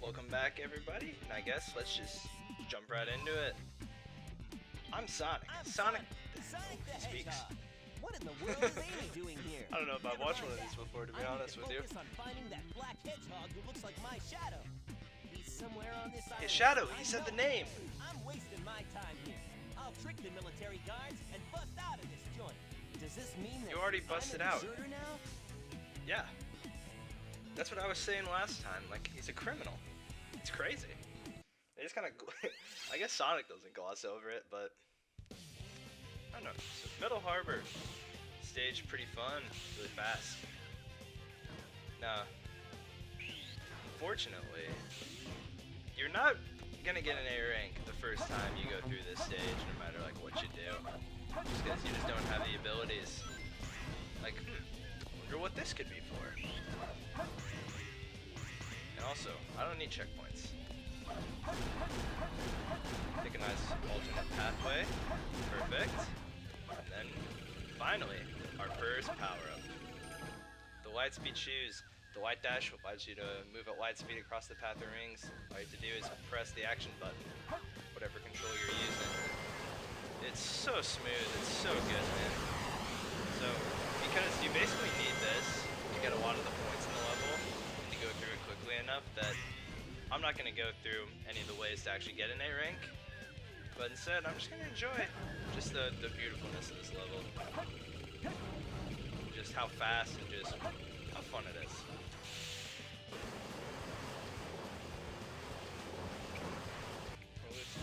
Welcome back, everybody. And I guess let's just jump right into it. I'm Sonic. Sonic speaks. What in the world is Amy doing here? I don't know if I've watched one of these before, to be honest with you. Focus on finding that black hedgehog who looks like my shadow. He's somewhere on this island. His shadow. He said the name. I'm wasting my time here. I'll trick the military guards and bust out of this joint. Does this mean that You already busted I'm a out. deserter now? Yeah. That's what I was saying last time. Like, he's a criminal. It's crazy. They just kind of... I guess Sonic doesn't gloss over it, but... I don't know. So, Metal Harbor. Stage pretty fun. Really fast. Now, unfortunately, you're not gonna get an A rank the first time you go through this stage, no matter like what you do. Just because you just don't have the abilities. Like, wonder what this could be for. And also, I don't need checkpoints. Take a nice alternate pathway. Perfect. And then, finally, our first power-up. The Lightspeed shoes. The white dash allows you to move at light speed across the path of rings. All you have to do is press the action button, whatever control you're using. It's so smooth, it's so good, man. So, because you basically need this to get a lot of the points in the level, and to go through it quickly enough that I'm not going to go through any of the ways to actually get an A rank, but instead I'm just going to enjoy just the beautifulness of this level. Just how fast and just how fun it is.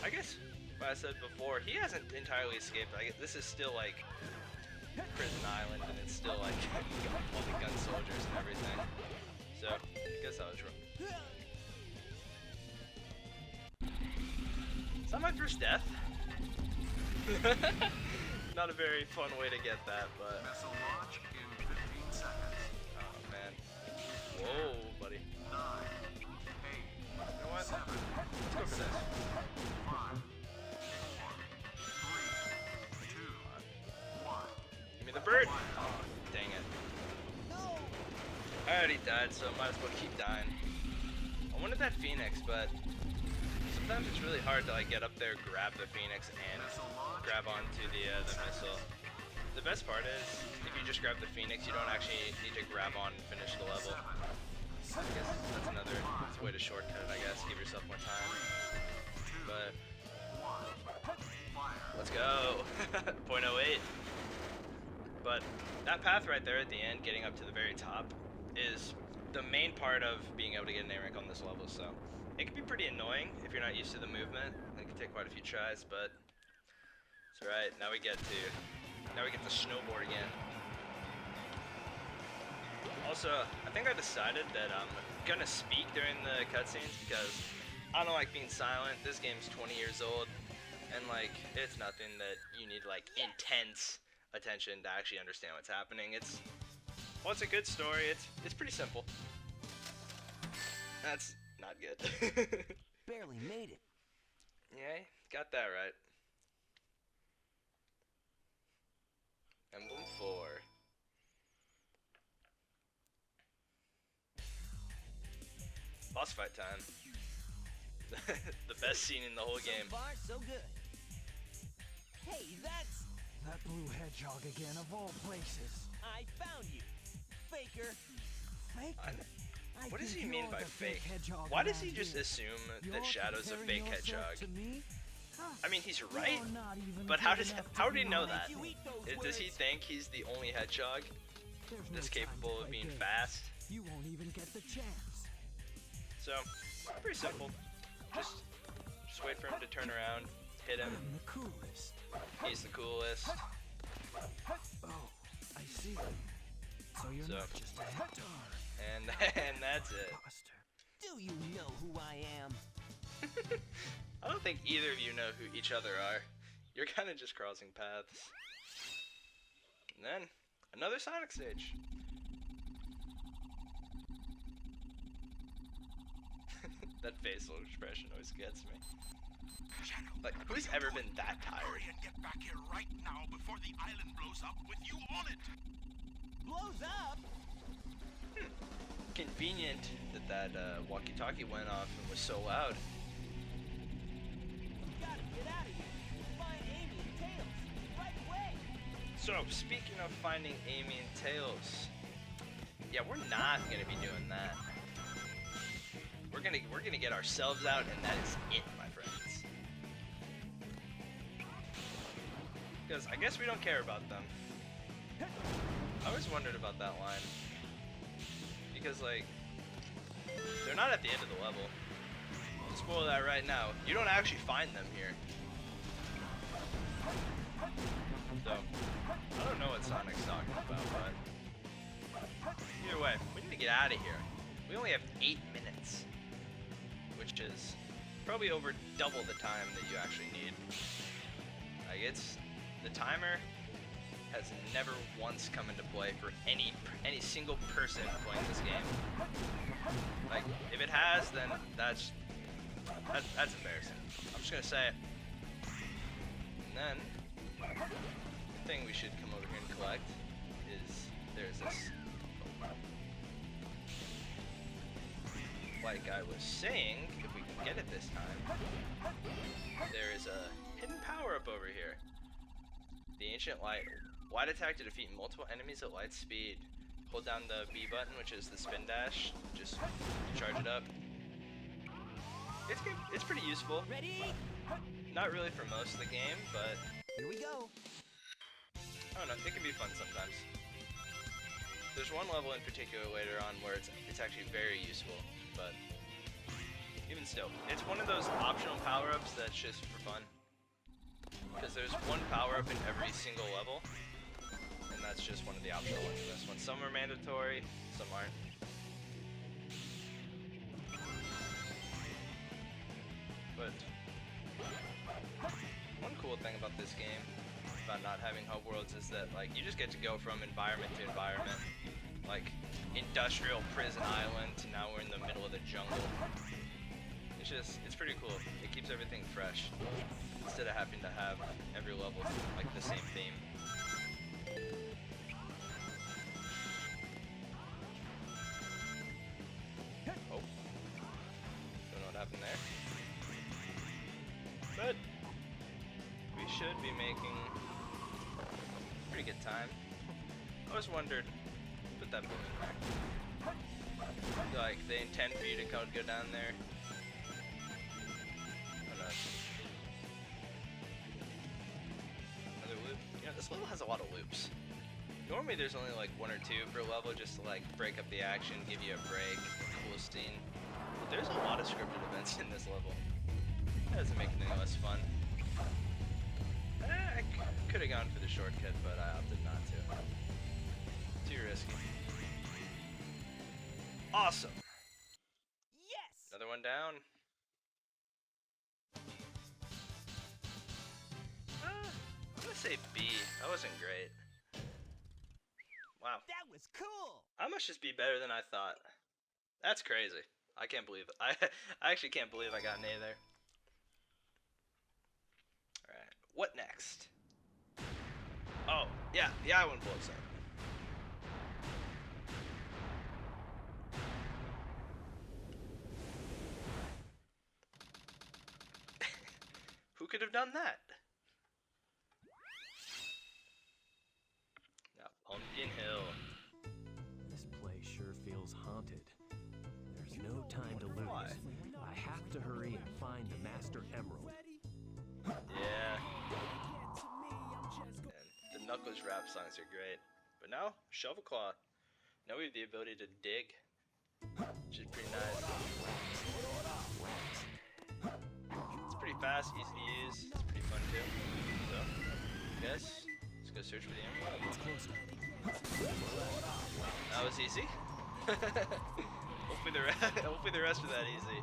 I guess what I said before, he hasn't entirely escaped. I guess this is still like Prison Island, and it's still like all the gun soldiers and everything. So, I guess I was wrong. Is that my first death? Not a very fun way to get that, but... Missile launch in 15 seconds. Oh, man. Whoa, buddy. 9, 8, You know what? 7, Let's go for this. 5, 4, 3, 2, 1. Give me the bird! Oh, dang it. No! I already died, so I might as well keep dying. I wanted that Phoenix, but sometimes it's really hard to like get up there, grab the Phoenix, and grab onto the missile. The best part is, if you just grab the Phoenix, you don't actually need to grab on and finish the level. I guess that's another way to shortcut it, I guess. Give yourself more time. But, let's go! .08. But, that path right there at the end, getting up to the very top, is the main part of being able to get an A rank on this level, so it can be pretty annoying if you're not used to the movement. It can take quite a few tries, but it's alright. Now we get to snowboard again. Also, I think I decided that I'm gonna speak during the cutscenes because I don't like being silent. This game's 20 years old, and like it's nothing that you need like intense attention to actually understand what's happening. It's a good story. It's pretty simple. That's not good. Barely made it. Yeah, got that right. Emblem 4. Boss fight time. The best scene in the whole game. So far, so good. Hey, that's... That blue hedgehog again, of all places. I found you, faker. Fake? What does he mean by fake? Why does he just assume that Shadow's a fake hedgehog? I mean, he's right, but how did he know that? Does he think he's the only hedgehog that's capable of being fast? You won't even get the chance. So, pretty simple. Just wait for him to turn around, hit him. I'm the coolest. He's the coolest. Oh, I see. So you're not just a hedgehog. And that's it. Imposter. Do you know who I am? I don't think either of you know who each other are. You're kind of just crossing paths. And then, another Sonic stage. That facial expression always gets me. Like, who's ever been that tired? Hurry and get back here right now before the island blows up with you on it. Blows up? convenient that walkie-talkie went off and was so loud. Gotta get out of here. Find Amy and Tails right away. So, speaking of finding Amy and Tails, yeah, we're not gonna be doing that. We're gonna get ourselves out, and that is it, my friends. Because I guess we don't care about them. I always wondered about that line. Because, like, they're not at the end of the level. I'll spoil that right now. You don't actually find them here. So, I don't know what Sonic's talking about, but either way, we need to get out of here. We only have 8 minutes, which is probably over double the time that you actually need. Like, it's the timer has never once come into play for any single person playing this game. Like, if it has, then that's embarrassing. I'm just gonna say it. And then the thing we should come over here and collect is there's this. Like I was saying, if we can get it this time, there is a hidden power-up over here. The Ancient Light. Wide attack to defeat multiple enemies at light speed. Hold down the B button, which is the spin dash, just to charge it up. It's pretty useful. Ready? Not really for most of the game, but Here we go. I don't know, it can be fun sometimes. There's one level in particular later on where it's actually very useful, but even still, it's one of those optional power-ups that's just for fun. Because there's one power-up in every single level, and that's just one of the optional ones in this one. Some are mandatory, some aren't. But one cool thing about this game, about not having hub worlds, is that like you just get to go from environment to environment. Like industrial prison island to now we're in the middle of the jungle. It's pretty cool. It keeps everything fresh instead of having to have every level like the same theme. Oh, don't know what happened there. But we should be making pretty good time. I always wondered, put that book in there. Like they intend for you to go down there. Another loop. You know, this level has a lot of loops. Normally there's only like 1 or 2 per level just to like break up the action, give you a break, cool scene. But there's a lot of scripted events in this level. That doesn't make it any less fun. I could have gone for the shortcut, but I opted not to. Too risky. Awesome! Yes! Another one down. I'm gonna say B. That wasn't great. Wow. That was cool! I must just be better than I thought. That's crazy. I can't believe it. I actually can't believe I got an A there. Alright, what next? Oh, yeah, the island blows up. Who could have done that? Now, Pumpkin Hill. This place sure feels haunted. There's no time to lose. Why? I have to hurry and find the Master Emerald. Yeah. And the Knuckles rap songs are great. But now, Shovel Claw. Now we have the ability to dig, which is pretty nice. It's pretty fast, easy to use. It's pretty fun too. So, I guess let's go search for the emerald. It's closer. That was easy. hopefully the rest of that easy.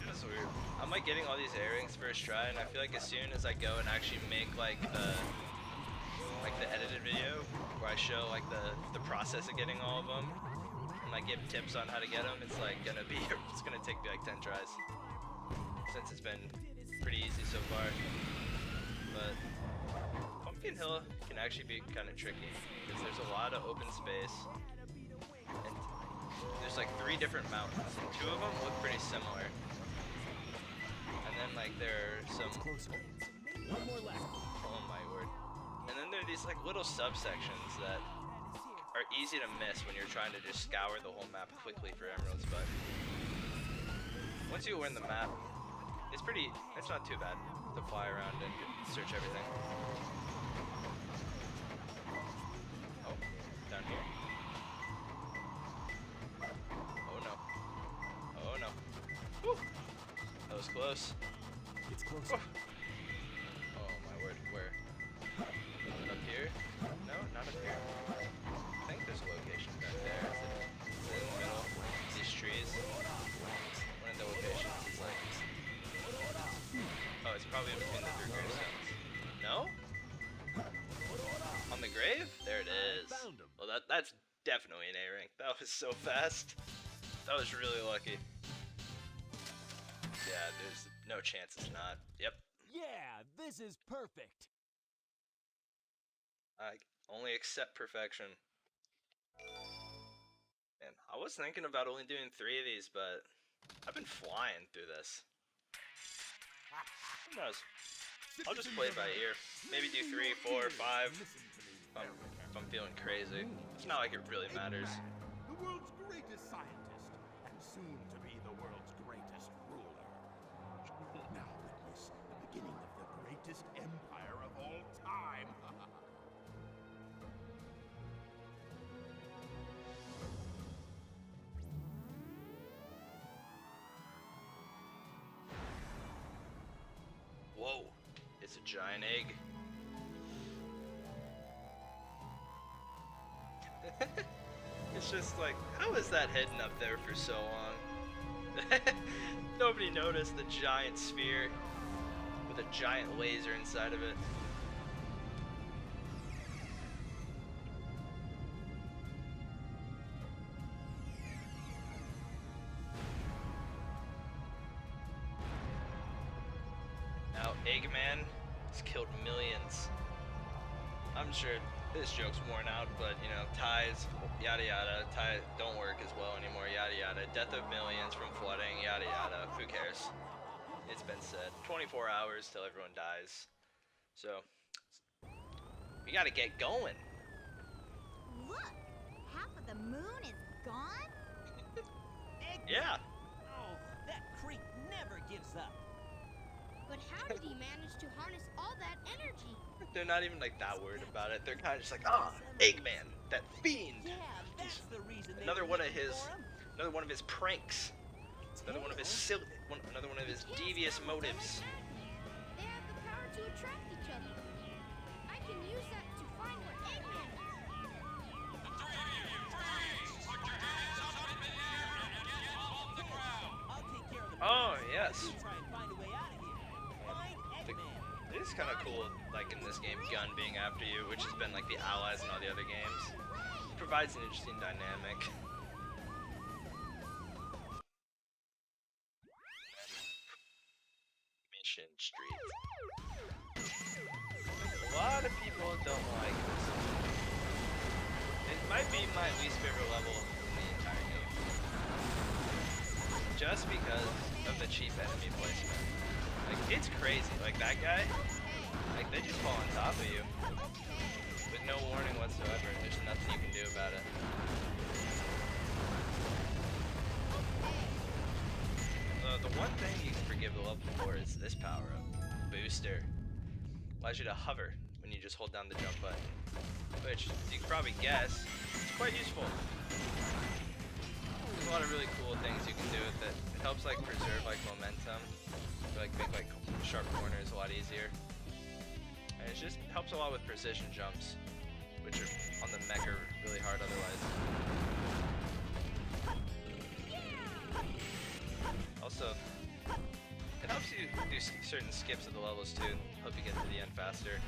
That's weird. I'm like getting all these earrings first try, and I feel like as soon as I go and actually make like the edited video where I show like the process of getting all of them and like give tips on how to get them, it's like gonna take me like 10 tries since it's been pretty easy so far. But Pumpkin Hill can actually be kind of tricky because there's a lot of open space, and there's like 3 different mountains, and 2 of them look pretty similar. And then like there are some. One more left. Oh my word! And then there are these like little subsections that are easy to miss when you're trying to just scour the whole map quickly for emeralds, but once you learn the map, it's not too bad to fly around and search everything. Oh, down here. Oh no. Oh no. Woo! That was close. It's close. Oh. Oh my word, where? Up here? No, not up here. I think there's a location back there. Is it in the middle? These trees? One of the locations is like... Oh, it's probably in between the 3 gravestones. No? On the grave? There it is. Well, that's definitely an A rank. That was so fast. That was really lucky. Yeah, there's no chance it's not. Yep. Yeah, this is perfect. I only accept perfection. Man, I was thinking about only doing 3 of these, but I've been flying through this. Who knows? I'll just play it by ear. Maybe do 3, 4, 5 if I'm feeling crazy. It's not like it really matters. The world's greatest scientist, and soon to be the world's greatest ruler. Now witness the beginning of the greatest empire of all time. Whoa, it's a giant egg. It's just like, how is that hidden up there for so long? Nobody noticed the giant sphere with a giant laser inside of it. Now, Eggman has killed millions. I'm sure this joke's worn out, but you know, ties, yada yada, don't work as well anymore, yada yada. Death of millions from flooding, yada yada. Who cares? It's been said. 24 hours till everyone dies. So, we gotta get going. Look, half of the moon is gone. Yeah. Oh, that creep never gives up. But how did he manage to harness all that energy? They're not even like that worried about it. They're kind of just like, ah, Eggman, that fiend. Yeah, that's the reason they Another were one of looking his, for him. another one of his pranks. Another one of his another one of his devious motives. They have the power to attract each other. I can use that to find where Eggman is. I'll take care of the Oh, problems. yes. You try and find a way out of here. Find Eggman. It is kind of cool, like in this game, Gun being after you, which has been like the allies in all the other games. It provides an interesting dynamic. Mission Street. A lot of people don't like this. It might be my least favorite level in the entire game. Just because of the cheap enemy placement. Like, it's crazy. Like, that guy, like, they just fall on top of you. With no warning whatsoever. There's nothing you can do about it. The one thing you can forgive the level for is this power-up. Booster. Allows you to hover when you just hold down the jump button. Which, as you can probably guess, is quite useful. There's a lot of really cool things you can do with it. It helps like preserve like momentum. Like make like sharp corners a lot easier. And it just helps a lot with precision jumps, which are on the mech are really hard otherwise. Also, it helps you do certain skips of the levels too. Help you get to the end faster.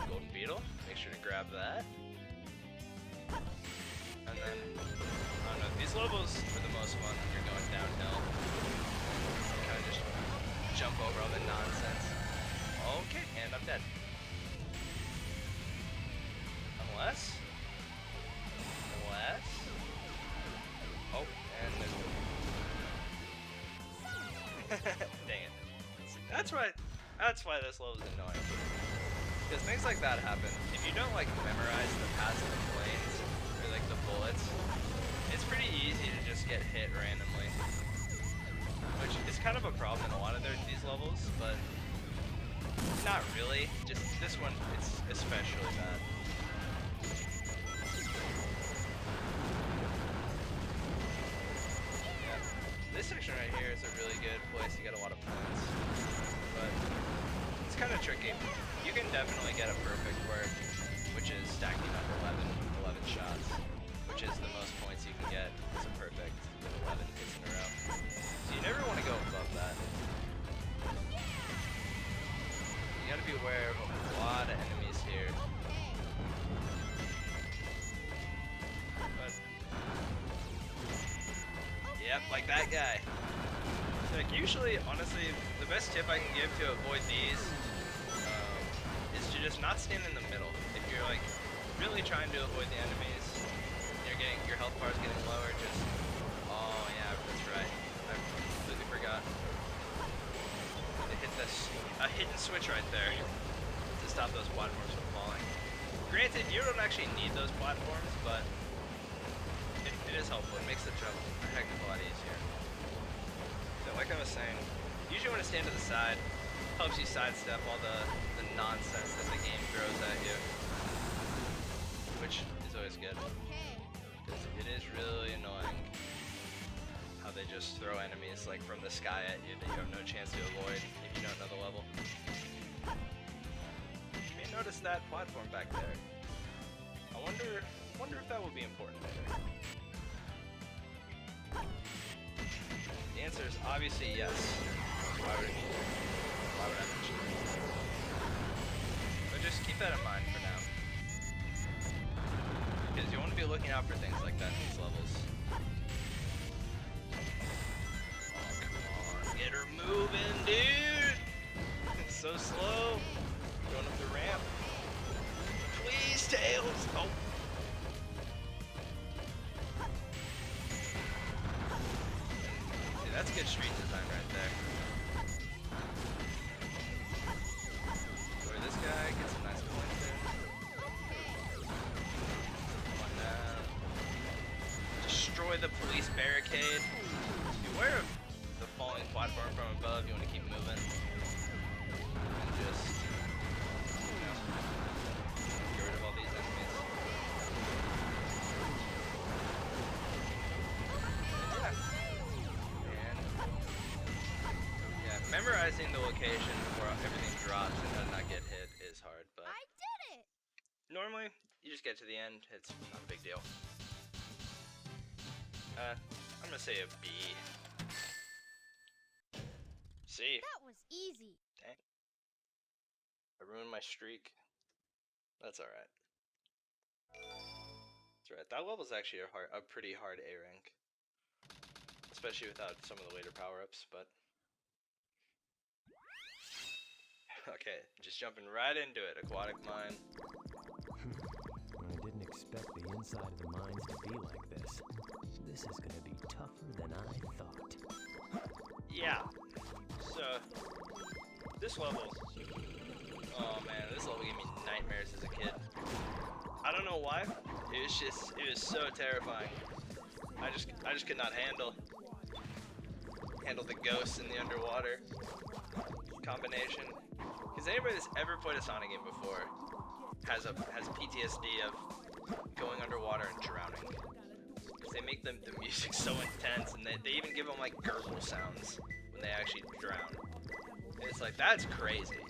Golden Beetle, make sure to grab that. And then, I don't know, these levels are the most fun when you're going downhill. You kind of just jump over all the nonsense. Okay, and I'm dead. Unless. Oh, and there's. Dang it. See, that's why this level is annoying. Because things like that happen. If you don't like memorize the paths of the planes or like the bullets, it's pretty easy to just get hit randomly. Which is kind of a problem in a lot of these levels, but not really. Just this one, it's especially bad. Yeah. This section right here is a really good place to get a lot of points, but it's kind of tricky. You can definitely get a perfect work, which is stacking up 11 shots, which is the most points you can get as a perfect with 11 hits in a row. So you never want to go above that. You gotta be aware of a lot of enemies here. But, yep, like that guy. Like usually, honestly, the best tip I can give to avoid these is to just not stand in the middle. If you're like really trying to avoid the enemies, your health bar is getting lower. Just oh yeah, that's right. I completely forgot. To hit a hidden switch right there to stop those platforms from falling. Granted, you don't actually need those platforms, but it is helpful. It makes the jump a heck of a lot easier. So like I was saying, usually when I stand to the side, helps you sidestep all the nonsense that the game throws at you, which is always good, because it is really annoying how they just throw enemies like from the sky at you that you have no chance to avoid if you don't know the level. You may notice that platform back there. I wonder if that will be important later. The answer is obviously yes. Why would it be there? Why would I mention it? But just keep that in mind for now. Because you want to be looking out for things like that in these levels. Oh, come on. Get her moving, dude! It's so slow. Going up the ramp. Please, Tails! Oh. See, that's good street design right there. Where this guy gets some nice points in. Come on now. Destroy the police barricade. Beware of the falling platform from above. You want to keep moving. And just, you know, get rid of all these enemies. Memorizing the location before everything drops and how to not get hit is hard, but I did it! normally you just get to the end, it's not a big deal. I'm gonna say a B. C. That was easy. Dang. I ruined my streak. That's alright. That's right. That level's actually a pretty hard A rank. Especially without some of the later power-ups, but okay, just jumping right into it. Aquatic Mine. I didn't expect the inside of the mines to be like this. This is gonna be tougher than I thought. Yeah. So, this level. Oh man, this level gave me nightmares as a kid. I don't know why. It was so terrifying. I just could not handle the ghosts in the underwater combination. Because anybody that's ever played a Sonic game before has PTSD of going underwater and drowning. Because they make the music so intense, and they even give them like gurgle sounds when they actually drown. And it's like, that's crazy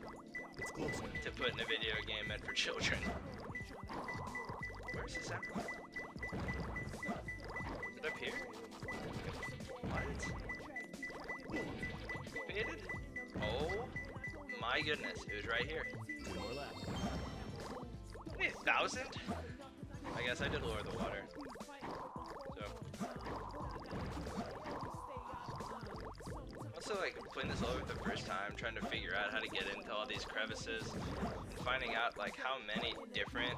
to put in a video game meant for children. Where's the sound? Is it up here? What? Faded? Oh my goodness, it was right here. 2 more left. Only 1,000? I guess I did lower the water. So. Also, like, playing this level for the first time, trying to figure out how to get into all these crevices, and finding out, like, how many different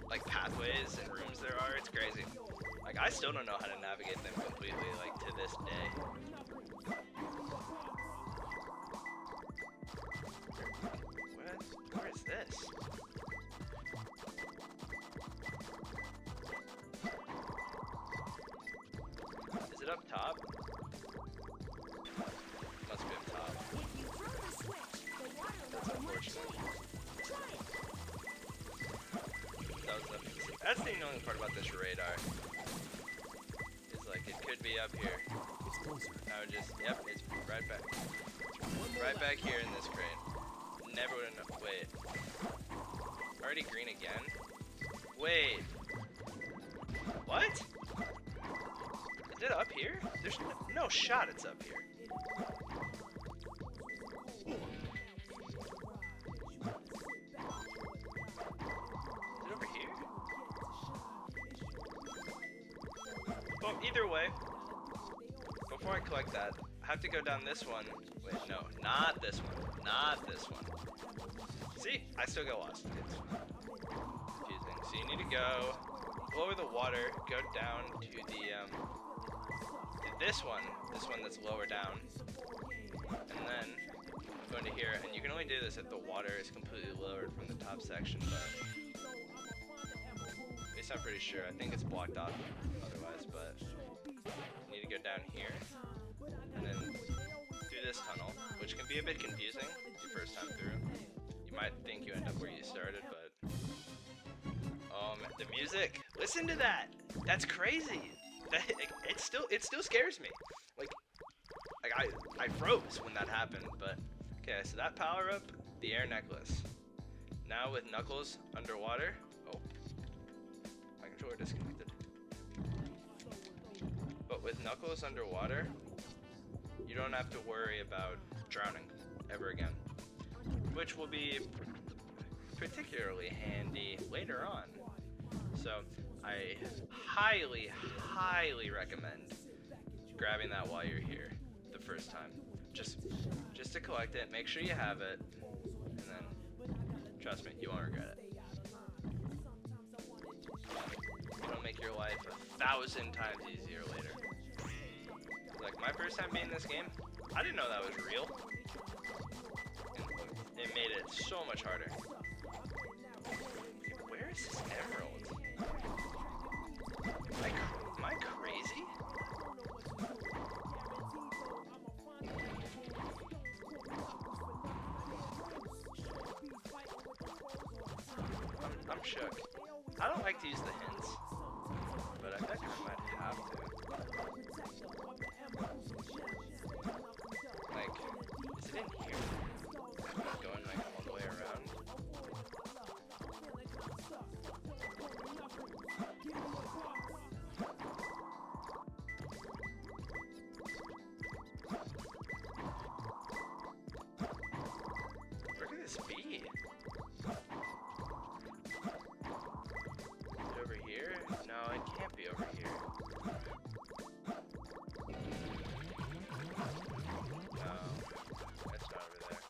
like pathways and rooms there are. It's crazy. Like I still don't know how to navigate them completely, like to this day. Where is this? Is it up top? Must be up top. If you throw the switch, the water That's level might unfortunate. change. Try it. That's the annoying part about this radar. Is like it could be up here. It's closer. I would just, yep, it's right back. Right back here in this crate. Never would have known. Wait. Already green again? Wait. What? Is it up here? There's no shot it's up here. Is it over here? Well, either way, before I collect that, I have to go down this one. Wait, no, not this one. Not this one. See, I still get lost. It's confusing. So you need to go over the water, go down to the to this one that's lower down, and then go into here. And you can only do this if the water is completely lowered from the top section, but at least I'm pretty sure. I think it's blocked off otherwise, but you need to go down here and then through this tunnel, which can be a bit confusing your first time through. You might think you end up where you started, but the music. Listen to that. That's crazy. It still scares me. Like I froze when that happened. But okay, so that power up, the air necklace. Now with Knuckles underwater. Oh, my controller disconnected. But with Knuckles underwater, you don't have to worry about drowning ever again, which will be particularly handy later on. So I highly, highly recommend grabbing that while you're here the first time. Just to collect it, make sure you have it, and then trust me, you won't regret it. It'll make your life 1,000 times easier later. Like my first time beating this game, I didn't know that was real. And it made it so much harder. Where is this emerald? Am I crazy? I'm shook. I don't like to use the hints, but I bet I might have to. Like, is it in here? Going like all the way around? Where could this be? Is it over here? No, it can't be over here. No, it's not over there.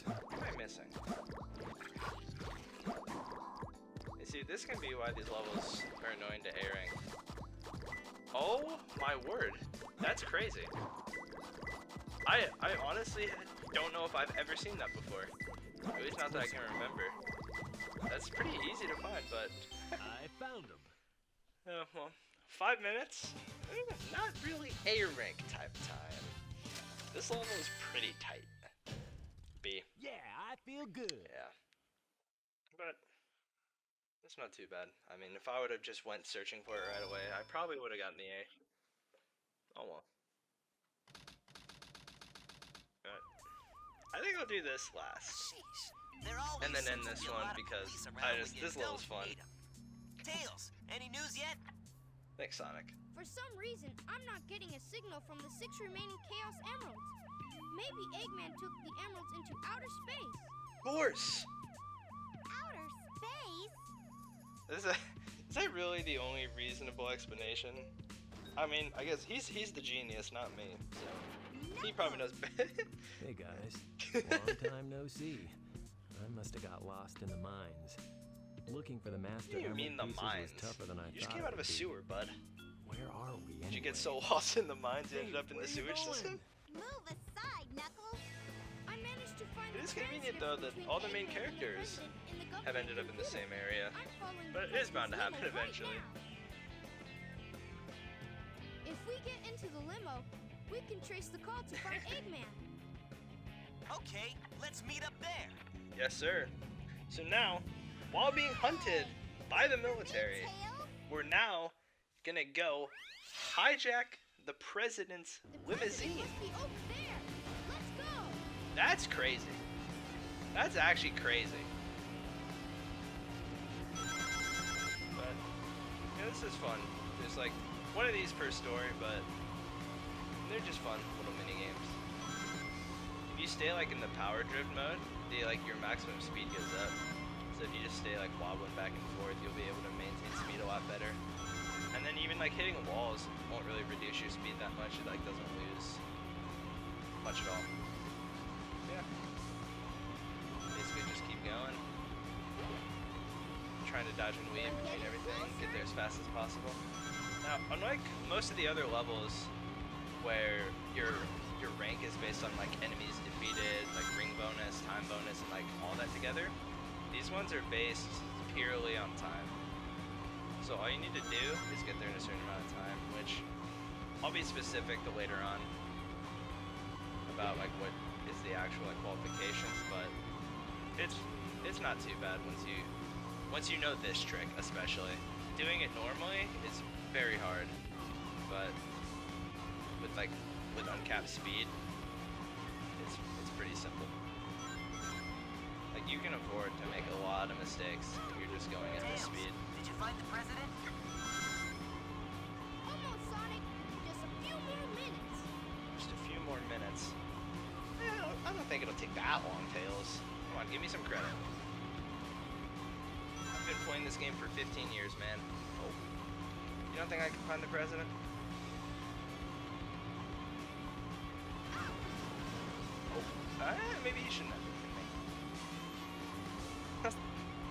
What am I missing? You see, this can be why these levels are annoying to airing. Oh my word, that's crazy. I honestly don't know if I've ever seen that before. At least not that I can remember. That's pretty easy to find, but I found him. well, 5 minutes? Not really A rank type time. This level is pretty tight. B. Yeah, I feel good. Yeah. But it's not too bad. I mean, if I would have just went searching for it right away, I probably would have gotten the A. Oh well. Alright. I think I'll do this last. And then end this one because this level's fun. Tails, any news yet? Thanks, Sonic. For some reason, I'm not getting a signal from the 6 remaining Chaos Emeralds. Maybe Eggman took the emeralds into outer space. Of course! Outer space? Is that really the only reasonable explanation? I mean, I guess he's the genius, not me. So he probably knows better. Hey guys, long time no see. must have got lost in the mines. Looking for the master What do you emerald mean the pieces mines? was tougher than I You just thought came out it of a would be. sewer, bud. Where are we anyway? Did you get so lost in the mines you ended up in the sewage system? Move aside, Knuckles. I managed to find It the is convenient transcript though that between all the main Eggman and the characters president in the have government ended up in the computer. same area. I'm following But the it is bound to happen president's limo right eventually. now. If we get into the limo, we can trace the call to find Eggman. Okay, let's meet up there. Yes, sir. So now, while being hunted by the military, Tails? we're now gonna go hijack the president's The president limousine. must be over there. Let's go. That's crazy. That's actually crazy. But yeah, this is fun. There's like one of these per story, but they're just fun little mini games. If you stay like in the power drift mode, your maximum speed goes up. So if you just stay like wobbling back and forth, you'll be able to maintain speed a lot better. And then even like hitting walls won't really reduce your speed that much. It like doesn't lose much at all. Yeah. Basically just keep going. Trying to dodge and weave between everything, get there as fast as possible. Now, unlike most of the other levels where your rank is based on like enemies defeated, like ring bonus, time bonus, and like all that together, these ones are based purely on time. So all you need to do is get there in a certain amount of time, which I'll be specific to later on about like what is the actual like qualifications, but it's not too bad once you know this trick, especially. Doing it normally is very hard, but with uncapped speed, it's pretty simple. Like you can afford to make a lot of mistakes if you're just going at this Tails, speed. did you find the president? Almost, Sonic. Just a few more minutes. Just a few more minutes. I don't think it'll take that long, Tails. Come on, give me some credit. I've been playing this game for 15 years, man. Oh. You don't think I can find the president? Maybe you shouldn't have hit me.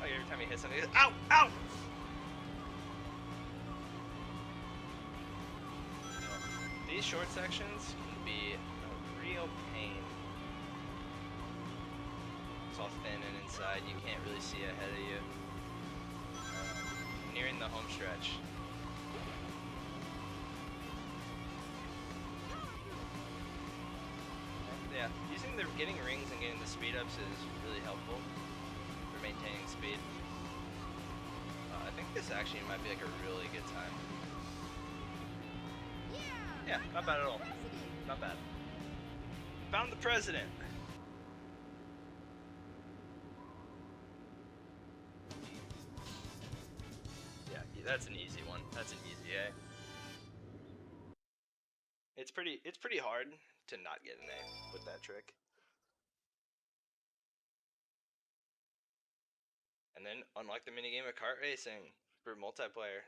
Like every time he hits something, he goes, ow! Ow! These short sections can be a real pain. It's all thin and inside, you can't really see ahead of you. Nearing the home stretch. Yeah, getting rings and getting the speed ups is really helpful for maintaining speed. I think this actually might be like a really good time. Yeah, not bad at all. Not bad. Found the president. Yeah, that's an easy one. That's an easy A. It's pretty hard to not get an A with that trick. And then unlock the minigame of kart racing for multiplayer.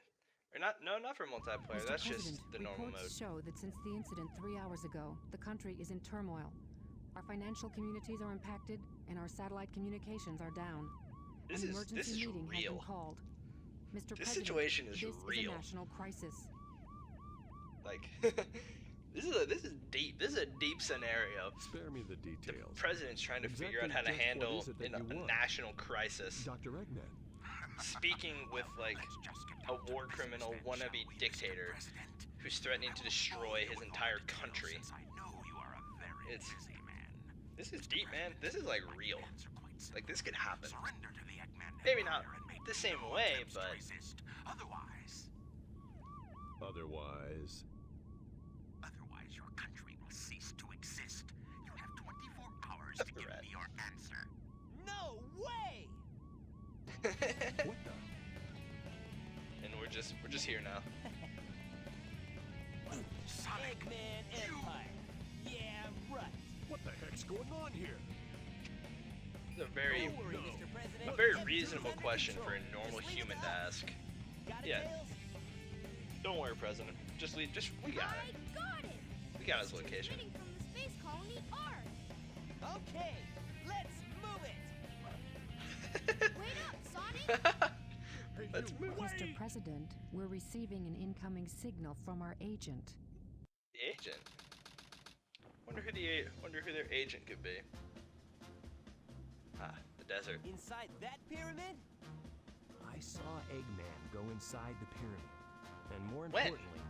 Or not for multiplayer, Mr. that's President, just the normal mode. reports show that since the incident 3 hours ago, the country is in turmoil. Our financial communities are impacted, and our satellite communications are down. This An is emergency meeting has real. been called. Mr. This President, situation is this real. is a national crisis. Like this is deep. This is a deep scenario. Spare me the The details. president's trying to figure out how to Exactly just handle what is it that a you want? national crisis. Dr. Eggman. Speaking with like a war criminal wannabe dictator who's threatening to destroy his entire country. It's this is deep, man. This is like real. Like this could happen. Maybe not the same way, but Otherwise, Your country will cease to exist. You have 24 hours to give me your answer. No way! what the? and we're just here now. Eggman Empire. Yeah, right. What the heck's going on here? It's a very Don't worry, Mr. President. a very F2's reasonable under question control. for a normal Just leave human us to out. ask. Got it, Yeah. Tails? Don't worry, President. Just leave. We got I it. got it. We got his It's location. transmitting from the space colony Ark. Okay, let's move it. Wait up, Sonic! Hey, Let's you, move. Mr. President, we're receiving an incoming signal from our agent. The agent. Wonder who their agent could be. Ah, the desert. Inside that pyramid? I saw Eggman go inside the pyramid. And more When? importantly,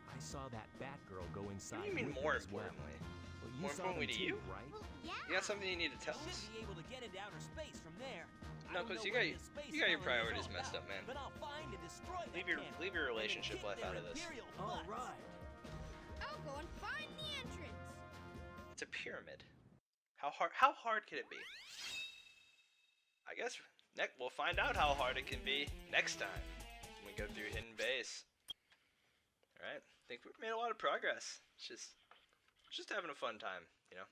I saw that Batgirl go inside. What do you mean with more it as well. importantly? Well, you More saw importantly them to too, you? right? Well, yeah. You got something you need to tell Should us? be able to get into outer space from there. I No, don't because know you what got the space you got your tunnel is priorities all messed about, up, man. But I'll find and destroy that Leave your cannon, relationship and then life kick out their of this. imperial All butts. right. I'll go and find the entrance. It's a pyramid. How hard could it be? I guess we'll find out how hard it can be next time when we go through Hidden Base. All right, I think we've made a lot of progress. It's just having a fun time, you know.